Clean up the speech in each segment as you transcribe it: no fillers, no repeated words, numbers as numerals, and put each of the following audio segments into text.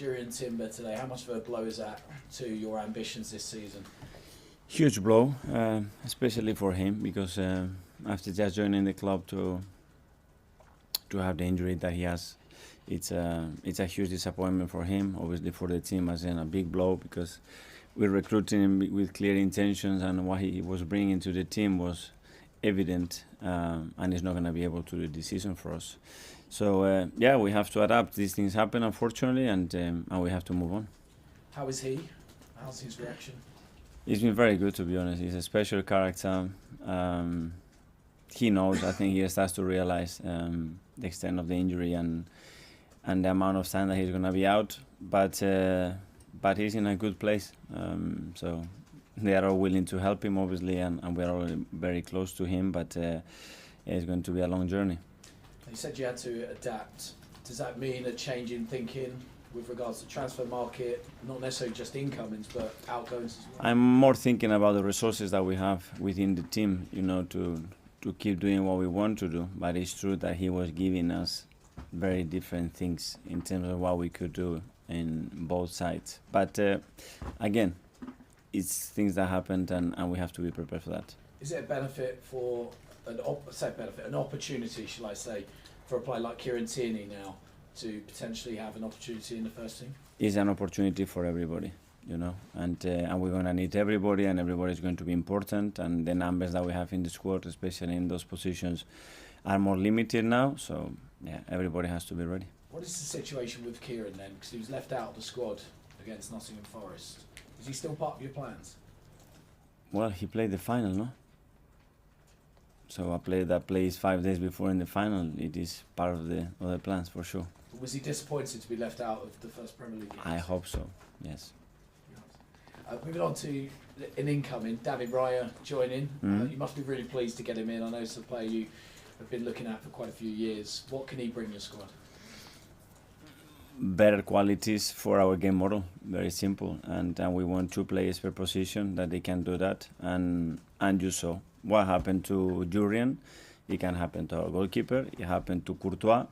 Jurrien Timber today. How much of a blow is that to your ambitions this season? Huge blow, especially for him, because after just joining the club to have the injury that he has, it's a huge disappointment for him. Obviously for the team, as in a big blow, because we're recruiting him with clear intentions, and what he was bringing to the team was evident, and he's not going to be able to do this season for us. So yeah, we have to adapt. These things happen, unfortunately, and we have to move on. How is he? How's his reaction? He's been very good, to be honest. He's a special character. He knows. I think he starts to realize the extent of the injury and the amount of time that he's going to be out. But he's in a good place. So they are all willing to help him, obviously, and we're all very close to him. But it's going to be a long journey. You said you had to adapt. Does that mean a change in thinking with regards to transfer market, not necessarily just incomings, but outgoings as well? I'm more thinking about the resources that we have within the team, you know, to keep doing what we want to do. But it's true that he was giving us very different things in terms of what we could do in both sides. But again, it's things that happened, and we have to be prepared for that. Is it a benefit for an opportunity, shall I say, for a player like Kieran Tierney now to potentially have an opportunity in the first team? It's an opportunity for everybody, you know, and we're going to need everybody, and everybody is going to be important, and the numbers that we have in the squad, especially in those positions, are more limited now. So yeah, everybody has to be ready. What is the situation with Kieran then? Because he was left out of the squad against Nottingham Forest. Is he still part of your plans? Well, he played the final, no? So a player that plays 5 days before in the final, it is part of the other plans for sure. Was he disappointed to be left out of the first Premier League games? I hope so, yes. Moving on to an incoming, David Raya joining. You must be really pleased to get him in. I know it's a player you have been looking at for quite a few years. What can he bring your squad? Better qualities for our game model, very simple. And we want 2 players per position that they can do that. And you saw what happened to Jurrien. It can happen to our goalkeeper. It happened to Courtois.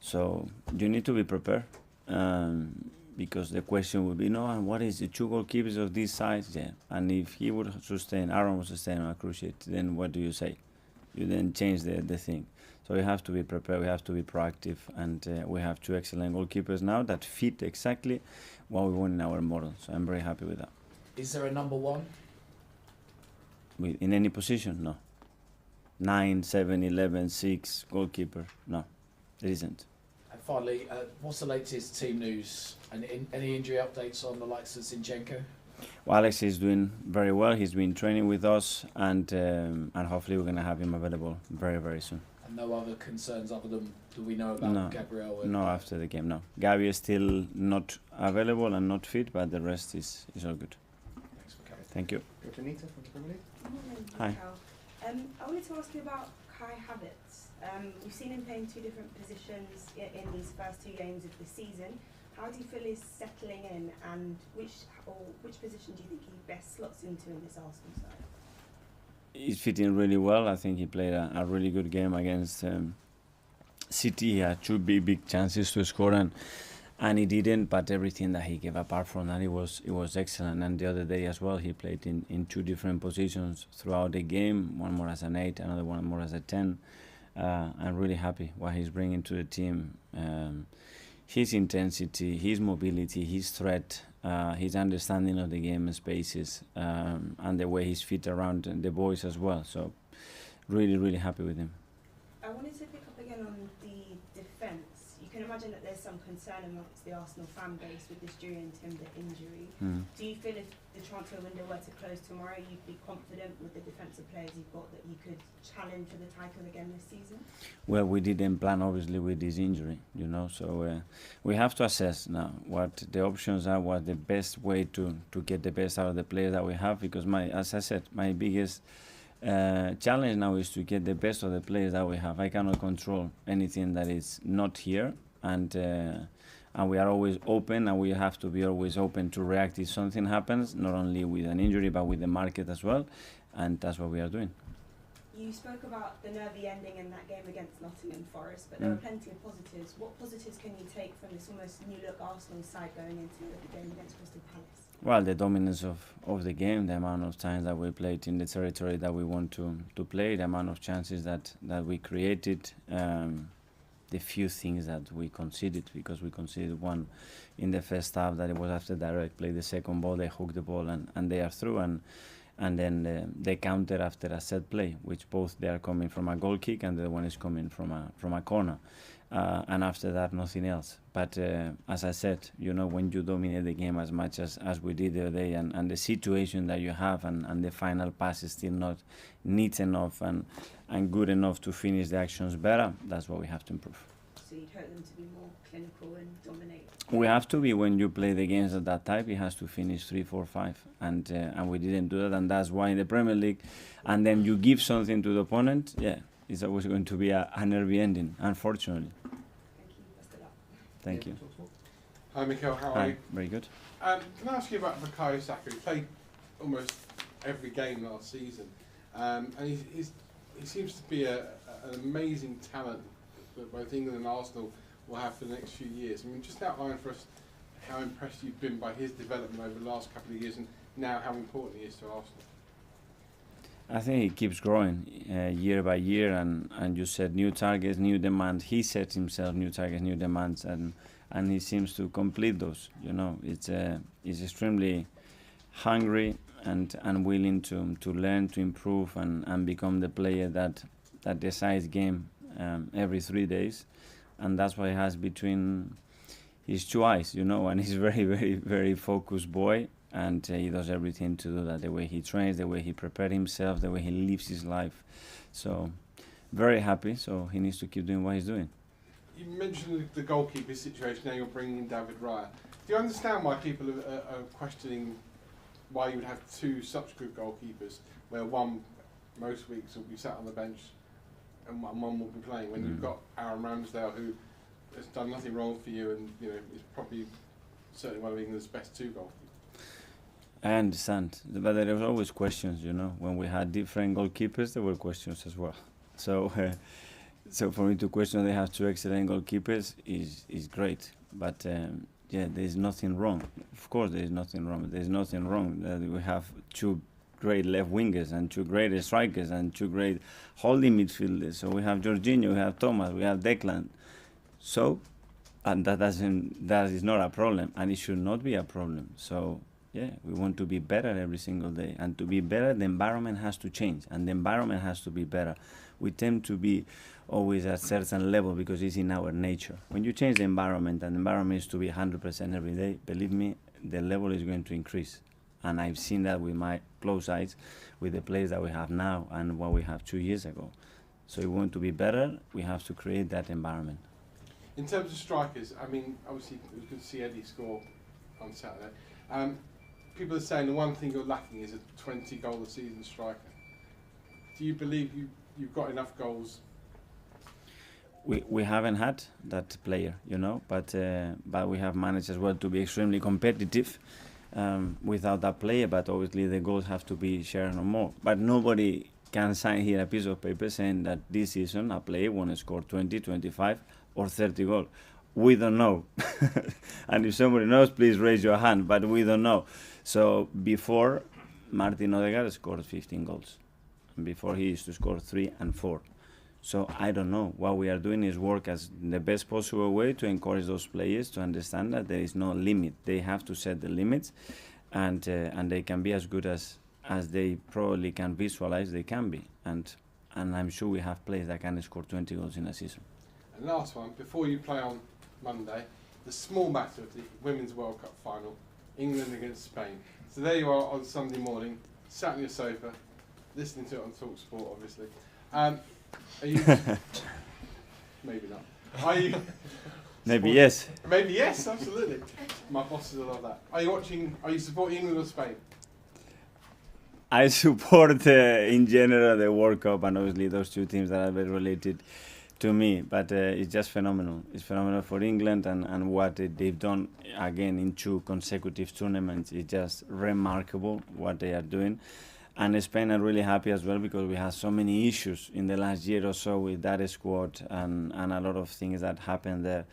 So you need to be prepared, because the question would be, no, and what is the 2 goalkeepers of this size? Yeah, and if he would sustain, Aaron would sustain on a cruciate, then what do you say? You then change the thing. So we have to be prepared, we have to be proactive, and we have 2 excellent goalkeepers now that fit exactly what we want in our model. So I'm very happy with that. Is there a number 1? In any position? No. 9, 7, 11, 6, goalkeeper? No, there isn't. And finally, what's the latest team news? And any injury updates on the likes of Zinchenko? Well, Alex is doing very well. He's been training with us, and hopefully we're going to have him available very, very soon. And no other concerns other than do we know about Gabriel? No, after the game, no. Gabi is still not available and not fit, but the rest is all good. Thanks for coming. Thank you. Go to Anita from the Premier League. Hi. MIKEL. I wanted to ask you about Kai Havertz. We've seen him playing 2 different positions in these first 2 games of the season. How do you feel he's settling in, and which position do you think he best slots into in this Arsenal side? He's fitting really well. I think he played a really good game against City. He had 2 big chances to score, and he didn't. But everything that he gave apart from that, it was excellent. And the other day as well, he played in 2 different positions throughout the game. One more as an 8, another one more as a 10. I'm really happy what he's bringing to the team. His intensity, his mobility, his threat, his understanding of the game spaces, and the way he's fit around the boys as well. So really, really happy with him. I wanted to pick up again on the defence. You can imagine that there's some concern amongst the Arsenal fan base with this Jurrien Timber injury. Do you feel if the transfer window were to close tomorrow, you'd be confident with the defensive players you've got that you could challenge for the title again this season? Well, we didn't plan, obviously, with this injury, you know, so we have to assess now what the options are, what the best way to get the best out of the players that we have, because as I said, my biggest challenge now is to get the best of the players that we have. I cannot control anything that is not here, and we are always open, and we have to be always open to react if something happens, not only with an injury but with the market as well, and that's what we are doing. You spoke about the nervy ending in that game against Nottingham Forest, but there were plenty of positives. What positives can you take from this almost new-look Arsenal side going into the game against Crystal Palace? Well, the dominance of the game, the amount of times that we played in the territory that we want to play, the amount of chances that we created, the few things that we conceded, because we conceded one in the first half that it was after direct play, the second ball, they hooked the ball and they are through, and then they counter after a set play, which both they are coming from a goal kick and the other one is coming from a corner. And after that, nothing else. But as I said, when you dominate the game as much as we did the other day, and the situation that you have, and the final pass is still not neat enough and good enough to finish the actions better, that's what we have to improve. So you'd hope them to be more clinical and dominate? We have to be. When you play the games of that type, it has to finish 3, 4, 5. And we didn't do that, and that's why in the Premier League, and then you give something to the opponent, it's always going to be a nervy ending, unfortunately. Thank you. Hi, MIKEL. How are you? Very good. Can I ask you about Bukayo Saka? He played almost every game last season, and he seems to be an amazing talent that both England and Arsenal will have for the next few years. I mean, just outline for us how impressed you've been by his development over the last couple of years, and now how important he is to Arsenal. I think he keeps growing year by year, and you set new targets, new demands. He sets himself new targets, new demands, and he seems to complete those. He's extremely hungry and willing to learn, to improve, and become the player that decides game every 3 days, and that's what he has between his two eyes, and he's very, very, very focused boy. And he does everything to do that, the way he trains, the way he prepares himself, the way he lives his life. So, very happy, so he needs to keep doing what he's doing. You mentioned the goalkeeper situation, now you're bringing in David Raya. Do you understand why people are questioning why you would have two such good goalkeepers, where one most weeks will be sat on the bench and one will be playing, when you've got Aaron Ramsdale, who has done nothing wrong for you and is probably certainly one of England's best two goalkeepers? I understand, but there was always questions, When we had different goalkeepers, there were questions as well. So, so for me to question they have two excellent goalkeepers is great. But there's nothing wrong. Of course, there is nothing wrong. There's nothing wrong that we have two great left wingers and two great strikers and two great holding midfielders. So we have Jorginho, we have Thomas, we have Declan. So, and that is not a problem, and it should not be a problem. So. Yeah, we want to be better every single day. And to be better, the environment has to change. And the environment has to be better. We tend to be always at a certain level because it's in our nature. When you change the environment, and the environment is to be 100% every day, believe me, the level is going to increase. And I've seen that with my close eyes, with the players that we have now and what we have 2 years ago. So if we want to be better, we have to create that environment. In terms of strikers, I mean, obviously we could see Eddie score on Saturday. People are saying the one thing you're lacking is a 20-goal-a-season striker. Do you believe you've got enough goals? We haven't had that player, but we have managed as well to be extremely competitive without that player. But obviously the goals have to be shared no more. But nobody can sign here a piece of paper saying that this season a player won't score 20, 25, or 30 goals. We don't know. And if somebody knows, please raise your hand, but we don't know. So before, Martin Odegaard scored 15 goals. Before he used to score 3 and 4. So I don't know. What we are doing is work as the best possible way to encourage those players to understand that there is no limit. They have to set the limits, and they can be as good as they probably can visualize they can be. And I'm sure we have players that can score 20 goals in a season. And last one, before you play on Monday, the small matter of the Women's World Cup final, England against Spain. So there you are on Sunday morning, sat on your sofa, listening to it on TalkSport, obviously. Are you? Maybe not. Are you? Maybe yes. Maybe yes, absolutely. My bosses will love that. Are you supporting England or Spain? I support in general the World Cup, and obviously those two teams that are very related to me, but it's just phenomenal. It's phenomenal for England, and what they've done again in 2 consecutive tournaments is just remarkable what they are doing. And Spain are really happy as well because we had so many issues in the last year or so with that squad and a lot of things that happened there.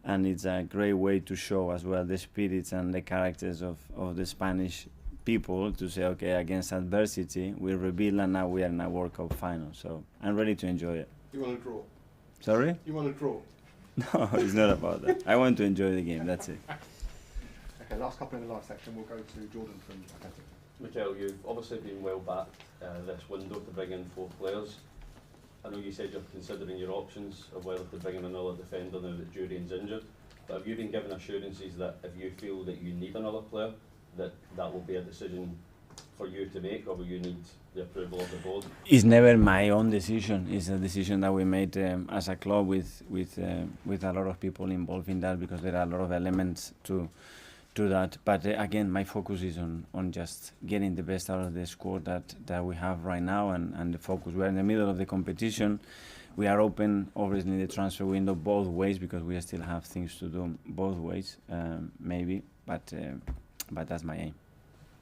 And it's a great way to show as well the spirits and the characters of the Spanish people to say, okay, against adversity, we rebuild and now we are in a World Cup final. So I'm ready to enjoy it. You want to draw? Sorry? You want to draw? No, it's not about that. I want to enjoy the game, that's it. Okay, last couple in the live section, we'll go to Jordan from ARTETA. MIKEL, you've obviously been well backed this window to bring in 4 players. I know you said you're considering your options of whether to bring in another defender now that Jurrien's injured, but have you been given assurances that if you feel that you need another player, that will be a decision for you to make, or will you need the approval of the board? It's never my own decision. It's a decision that we made as a club with a lot of people involved in that, because there are a lot of elements to that. But again, my focus is on just getting the best out of the squad that we have right now, and the focus. We're in the middle of the competition. We are open, obviously, in the transfer window both ways, because we still have things to do both ways, maybe. But that's my aim.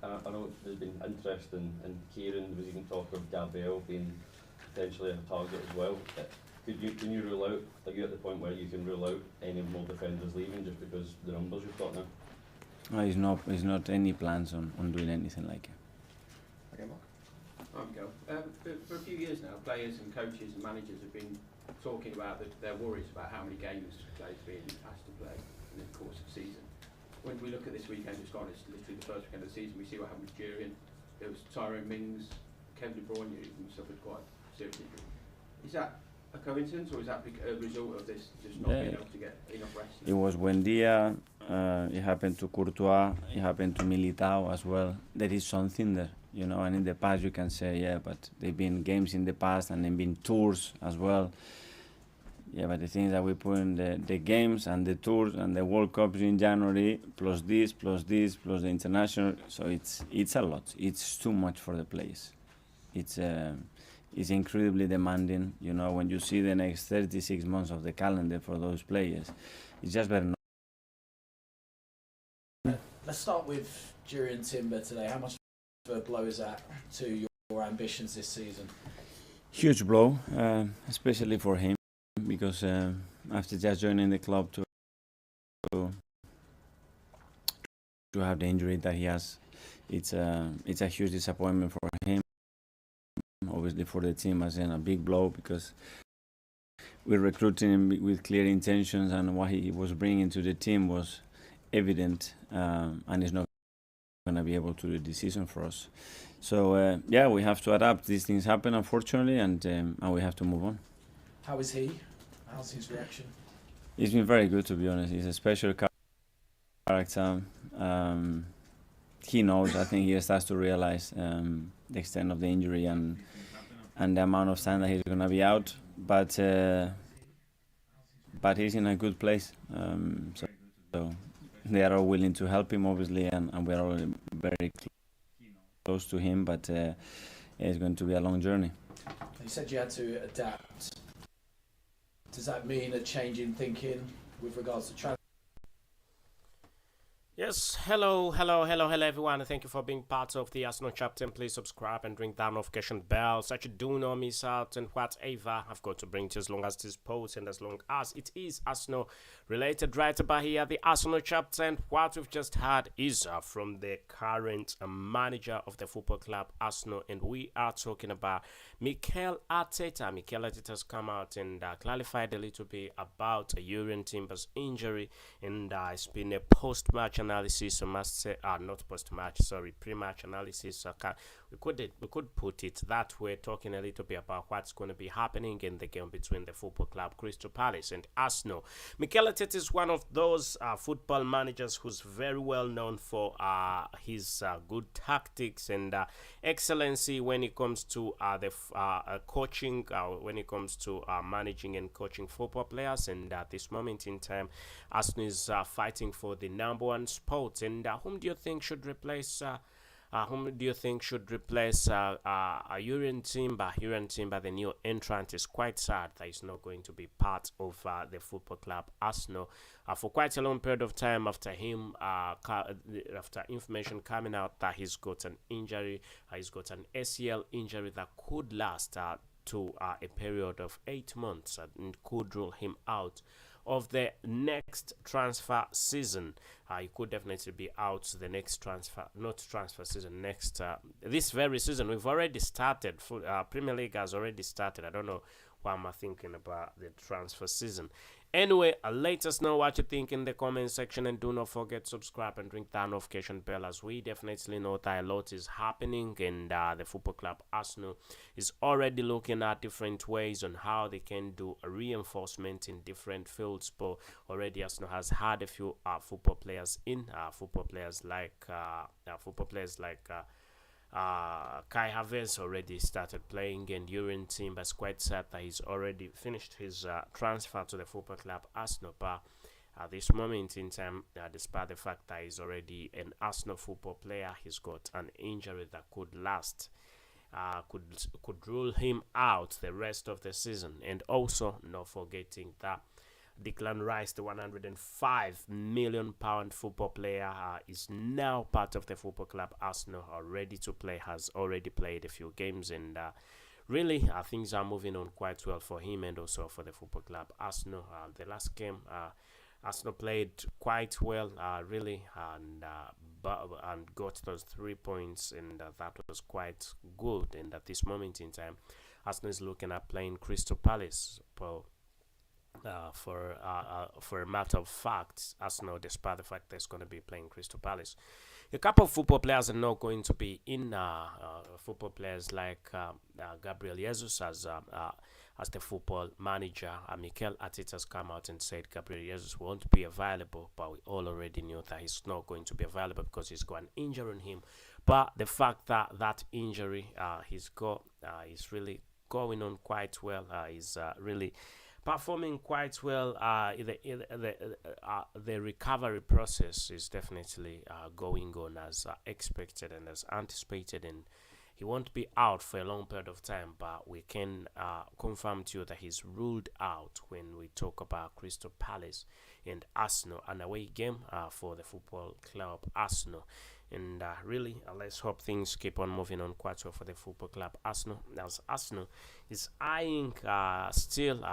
I know there's been interest in Kieran. There was even talk of Gabriel being potentially a target as well. Can you rule out, are you at the point where you can rule out any more defenders leaving just because the numbers you've got now? No, it's not any plans on doing anything like it. Okay, Mark. I'm Miguel. For a few years now, players and coaches and managers have been talking about their worries about how many games players are being asked to play in the course of the season. When we look at this weekend just gone, it's literally the first weekend of the season, we see what happened with Jurrien. There was Tyrone Mings, Kevin De Bruyne, who suffered quite serious injury. Is that a coincidence, or is that a result of this just not being able to get enough rest? It was Buendia, it happened to Courtois, it happened to Militao as well. There is something there, you know, and in the past you can say, yeah, but they've been games in the past and they've been tours as well. Yeah, but the thing is that we put in the games and the tours and the World Cups in January, plus this, plus the international. So it's a lot. It's too much for the players. It's incredibly demanding. You know, when you see the next 36 months of the calendar for those players, it's just better not. Let's start with Jurrien Timber today. How much of a blow is that to your ambitions this season? Huge blow, especially for him. Because after just joining the club to have the injury that he has, it's a huge disappointment for him. Obviously for the team, as in a big blow, because we're recruiting him with clear intentions, and what he was bringing to the team was evident, and he's not going to be able to do the season for us. So yeah, we have to adapt. These things happen, unfortunately, and we have to move on. How is he? How's his reaction? He's been very good, to be honest. He's a special character. He knows. I think he starts to realize the extent of the injury and the amount of time that he's going to be out. But he's in a good place. So they are all willing to help him, obviously, and we are all very close to him. But it's going to be a long journey. You said you had to adapt. Does that mean a change in thinking with regards to transfer? Yes, hello everyone, and thank you for being part of the Arsenal chapter. Please subscribe and ring that notification bell so that you do not miss out on whatever I've got to bring to you, as long as this post and as long as it is Arsenal related. Right about here, the Arsenal chapter, and what we've just had is from the current manager of the football club Arsenal, and we are talking about MIKEL ARTETA. MIKEL ARTETA has come out and clarified a little bit about Jurrien Timber's injury, and it's been a post-match analysis, I must say, not post-match, sorry, pre-match analysis. We could put it that way, talking a little bit about what's going to be happening in the game between the football club Crystal Palace and Arsenal. MIKEL ARTETA is one of those football managers who's very well known for his good tactics and excellency when it comes to the coaching, when it comes to managing and coaching football players. And at this moment in time, Arsenal is fighting for the #1 spot. And whom do you think should replace Whom do you think should replace Jurrien Timber? Jurrien Timber, the new entrant, is quite sad that he's not going to be part of the football club Arsenal for quite a long period of time after him, after information coming out that he's got an injury, he's got an ACL injury that could last to a period of 8 months and could rule him out of the next transfer season. He could definitely be out the next transfer season, next this very season. We've already started. Premier League has already started. I don't know what am I thinking about the transfer season. Anyway, let us know what you think in the comment section, and do not forget to subscribe and ring that notification bell, as we definitely know that a lot is happening, and the football club Arsenal is already looking at different ways on how they can do a reinforcement in different fields. But already Arsenal has had a few football players in, football players like Kai Havertz already started playing, and Jurrien Timber is quite sad that he's already finished his transfer to the football club Arsenal. But at this moment in time, despite the fact that he's already an Arsenal football player, he's got an injury that could last, could rule him out the rest of the season. And also, not forgetting that Declan Rice, the £105 million football player, is now part of the football club Arsenal, ready to play, has already played a few games, and really things are moving on quite well for him and also for the football club Arsenal. The last game, Arsenal played quite well, really, and got those 3 points, and that was quite good. And at this moment in time, Arsenal is looking at playing Crystal Palace. For a matter of fact, Arsenal, despite the fact that it's going to be playing Crystal Palace, a couple of football players are not going to be in. Football players like Gabriel Jesus, as the football manager, MIKEL ARTETA, has come out and said Gabriel Jesus won't be available, but we all already knew that he's not going to be available because he's got an injury on him. But the fact that injury he's got is really going on quite well. He's really performing quite well. The recovery process is definitely going on as expected and as anticipated, and he won't be out for a long period of time, but we can confirm to you that he's ruled out when we talk about Crystal Palace and Arsenal, an away game for the football club Arsenal. And really, let's hope things keep on moving on quite well for the football club Arsenal. Now, Arsenal is eyeing, still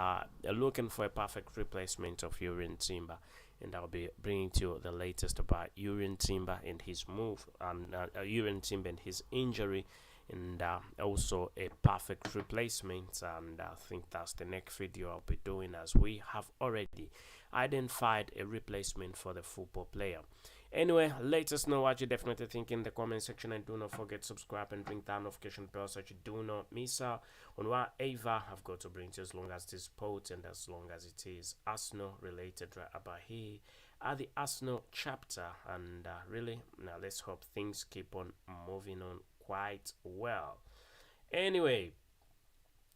looking for a perfect replacement of Jurrien Timber. And I'll be bringing to you the latest about Jurrien Timber and his move, and Jurrien Timber and his injury, and also a perfect replacement. And I think that's the next video I'll be doing, as we have already identified a replacement for the football player. Anyway, let us know what you definitely think in the comment section, and do not forget to subscribe and ring that notification bell so that you do not miss out on whatever I've got to bring to you, as long as it is sport and as long as it is Arsenal related, right about here at the Arsenal chapter. And really, now let's hope things keep on moving on quite well. Anyway,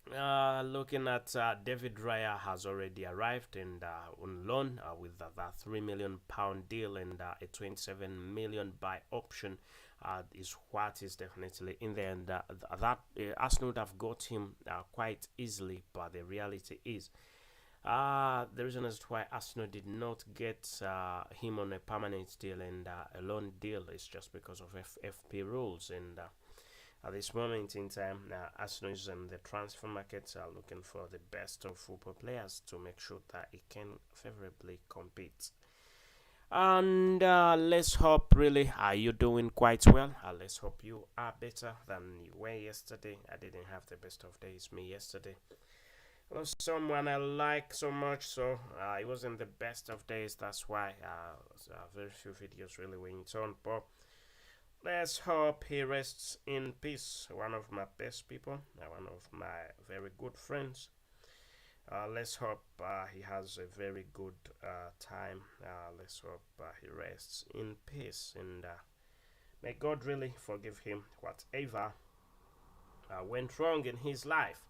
looking at David Raya has already arrived, and on loan with that £3 million deal and a £27 million buy option is what is definitely in there, and that Arsenal would have got him quite easily. But the reality is, the reason as to why Arsenal did not get him on a permanent deal and a loan deal is just because of FP rules. And at this moment in time, Arsenal is in the transfer market, looking for the best of football players to make sure that it can favorably compete. And let's hope, really, you're doing quite well. Let's hope you are better than you were yesterday. I didn't have the best of days me yesterday. It was someone I like so much, so it wasn't the best of days. That's why very few videos really went on. But let's hope he rests in peace. One of my best people, one of my very good friends. Let's hope he has a very good time. Let's hope he rests in peace, and may God really forgive him whatever went wrong in his life.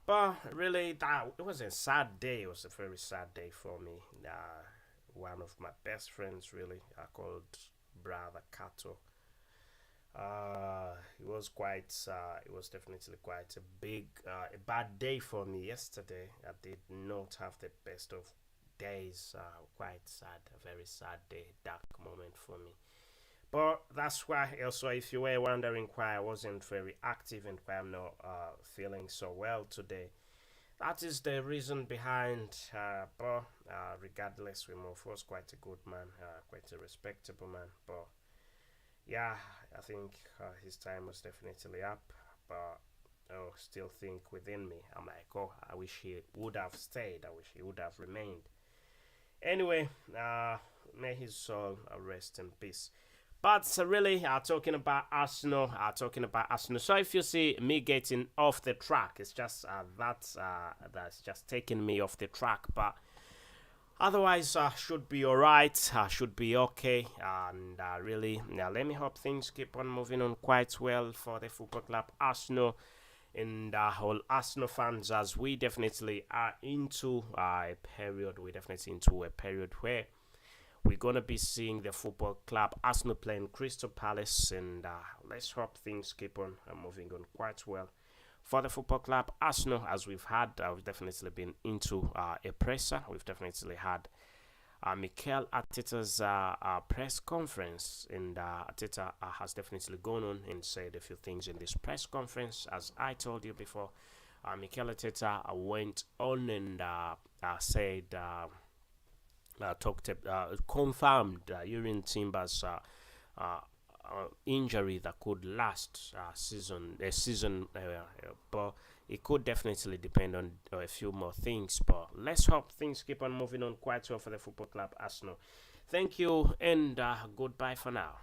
But really, it was a sad day. It was a very sad day for me. One of my best friends, really, called Brother Kato, It was quite. It was definitely quite a big, a bad day for me yesterday. I did not have the best of days. Quite sad, a very sad day, dark moment for me. But that's why also, if you were wondering why I wasn't very active and why I'm not feeling so well today, that is the reason behind. But regardless, Remove was quite a good man, quite a respectable man. But yeah, I think his time was definitely up. But I still think within me, I'm like, oh, I wish he would have stayed. I wish he would have remained. Anyway, may his soul rest in peace. But really, talking about Arsenal, So if you see me getting off the track, it's just that's just taking me off the track. But otherwise, should be alright. Should be okay. And really, let me hope things keep on moving on quite well for the football club Arsenal and all Arsenal fans, as we definitely are into a period. We're definitely into a period where we're going to be seeing the football club Arsenal playing Crystal Palace, and let's hope things keep on moving on quite well for the football club Arsenal. As we've definitely been into a presser. We've definitely had MIKEL ARTETA's press conference, and ARTETA has definitely gone on and said a few things in this press conference. As I told you before, MIKEL ARTETA went on and said... confirmed Jurrien Timber's injury that could last a season, but it could definitely depend on a few more things. But let's hope things keep on moving on quite well for the football club Arsenal. Thank you, and goodbye for now.